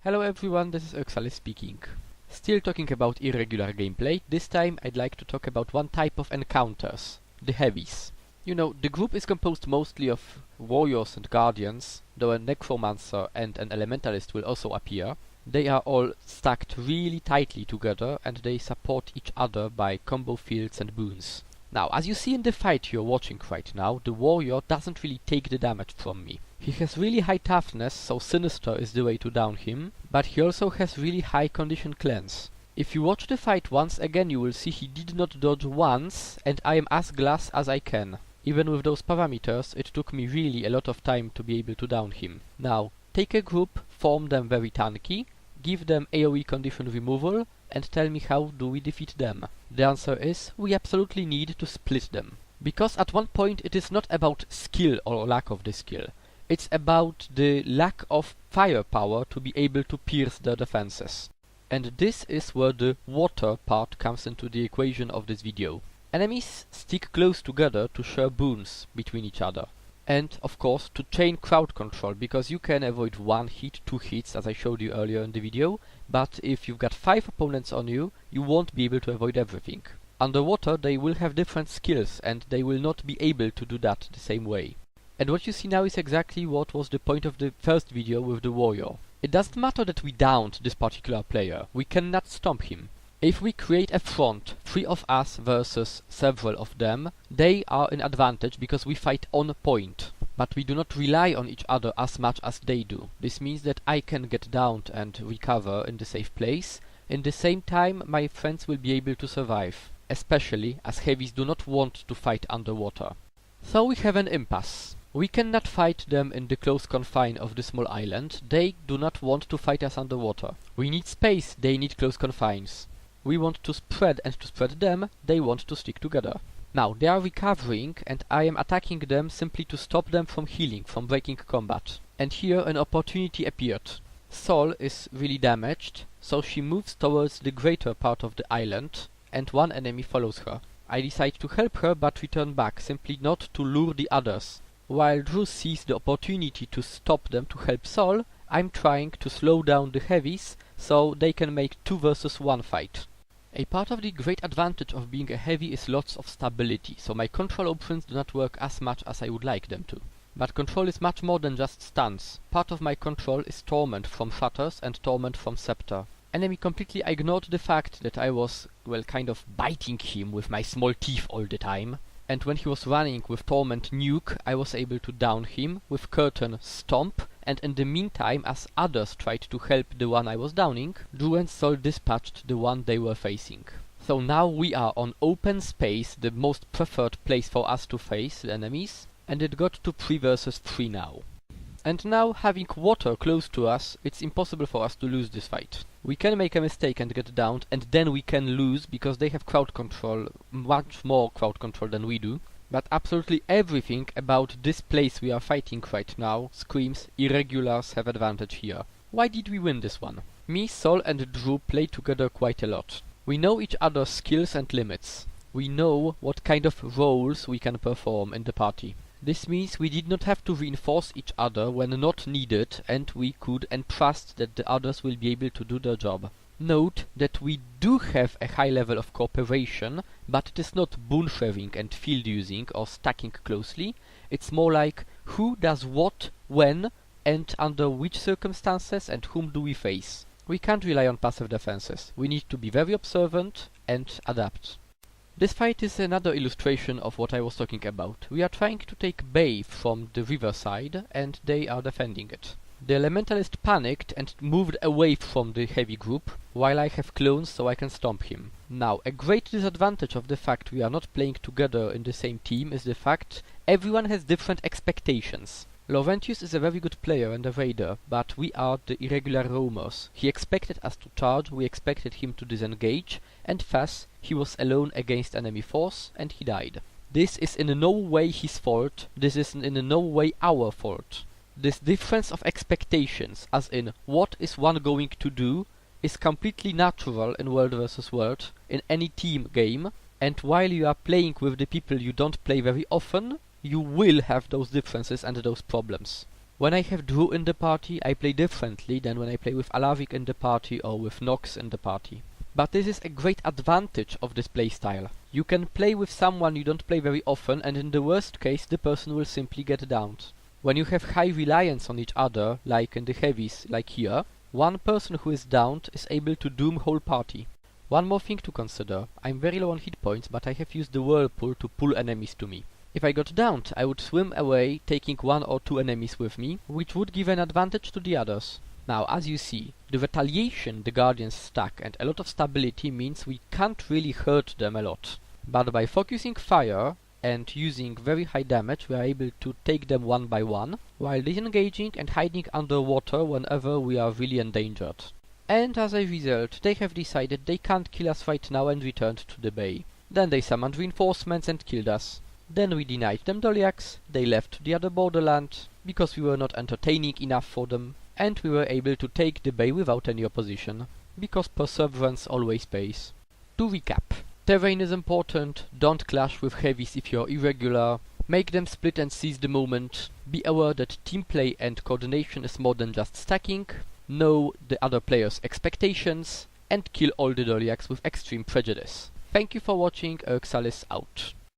Hello everyone, this is Irregulars speaking. Still talking about irregular gameplay. This time I'd like to talk about one type of encounters, the heavies. You know, the group is composed mostly of warriors and guardians, though a necromancer and an elementalist will also appear. They are all stacked really tightly together and they support each other by combo fields and boons. Now, as you see in the fight you're watching right now, the warrior doesn't really take the damage from me. He has really high toughness, so sinister is the way to down him, but he also has really high condition cleanse. If you watch the fight once again, you will see he did not dodge once, and I am as glass as I can. Even with those parameters, it took me really a lot of time to be able to down him. Now, take a group, form them very tanky, give them AoE condition removal, and tell me how do we defeat them. The answer is, we absolutely need to split them. Because at one point it is not about skill or lack of the skill. It's about the lack of firepower to be able to pierce their defenses. And this is where the water part comes into the equation of this video. Enemies stick close together to share boons between each other. And, of course, to chain crowd control, because you can avoid 1 hit, 2 hits, as I showed you earlier in the video, but if you've got 5 opponents on you, you won't be able to avoid everything. Underwater, they will have different skills, and they will not be able to do that the same way. And what you see now is exactly what was the point of the first video with the warrior. It doesn't matter that we downed this particular player, we cannot stomp him. If we create a front, 3 of us versus several of them, they are in advantage because we fight on point. But we do not rely on each other as much as they do. This means that I can get downed and recover in the safe place. In the same time, my friends will be able to survive, especially as heavies do not want to fight underwater. So we have an impasse. We cannot fight them in the close confine of the small island. They do not want to fight us underwater. We need space, they need close confines. We want to spread, and to spread them, they want to stick together. Now, they are recovering, and I am attacking them simply to stop them from healing, from breaking combat. And here an opportunity appeared. Sol is really damaged, so she moves towards the greater part of the island, and one enemy follows her. I decide to help her, but return back, simply not to lure the others. While Drew sees the opportunity to stop them to help Sol, I'm trying to slow down the heavies, so they can make 2 versus 1 fight. A part of the great advantage of being a heavy is lots of stability, so my control options do not work as much as I would like them to. But control is much more than just stuns. Part of my control is torment from shatters and torment from scepter. Enemy completely ignored the fact that I was, well, kind of biting him with my small teeth all the time. And when he was running with torment nuke, I was able to down him with curtain stomp, and in the meantime, as others tried to help the one I was downing, Gw2 and Sol dispatched the one they were facing. So now we are on open space, the most preferred place for us to face the enemies, and it got to 3 versus 3 now. And now, having water close to us, it's impossible for us to lose this fight. We can make a mistake and get downed, and then we can lose because they have crowd control, much more crowd control than we do. But absolutely everything about this place we are fighting right now screams irregulars have advantage here. Why did we win this one? Me, Sol and Gw2 play together quite a lot. We know each other's skills and limits. We know what kind of roles we can perform in the party. This means we did not have to reinforce each other when not needed, and we could entrust that the others will be able to do their job. Note that we do have a high level of cooperation, but it is not boon sharing and field using or stacking closely. It's more like who does what, when, and under which circumstances, and whom do we face. We can't rely on passive defenses. We need to be very observant and adapt. This fight is another illustration of what I was talking about. We are trying to take Bay from the riverside, and they are defending it. The elementalist panicked and moved away from the heavy group, while I have clones so I can stomp him. Now, a great disadvantage of the fact we are not playing together in the same team is the fact everyone has different expectations. Laurentius is a very good player and a raider, but we are the irregular roamers. He expected us to charge, we expected him to disengage, and thus he was alone against enemy force, and he died. This is in no way his fault, this is in no way our fault. This difference of expectations, as in what is one going to do, is completely natural in World vs. World, in any team game, and while you are playing with the people you don't play very often, you will have those differences and those problems. When I have Drew in the party, I play differently than when I play with Alavik in the party or with Nox in the party. But this is a great advantage of this playstyle. You can play with someone you don't play very often, and in the worst case the person will simply get downed. When you have high reliance on each other, like in the heavies, like here, one person who is downed is able to doom whole party. One more thing to consider, I'm very low on hit points, but I have used the whirlpool to pull enemies to me. If I got downed, I would swim away, taking 1 or 2 enemies with me, which would give an advantage to the others. Now, as you see, the retaliation the Guardians stack and a lot of stability means we can't really hurt them a lot. But by focusing fire and using very high damage, we are able to take them one by one, while disengaging and hiding underwater whenever we are really endangered. And as a result, they have decided they can't kill us right now and returned to the bay. Then they summoned reinforcements and killed us. Then we denied them dolyaks, they left the other borderland, because we were not entertaining enough for them, and we were able to take the bay without any opposition, because perseverance always pays. To recap, terrain is important, don't clash with heavies if you're irregular, make them split and seize the moment, be aware that team play and coordination is more than just stacking, know the other player's expectations, and kill all the dolyaks with extreme prejudice. Thank you for watching, Irregulars out.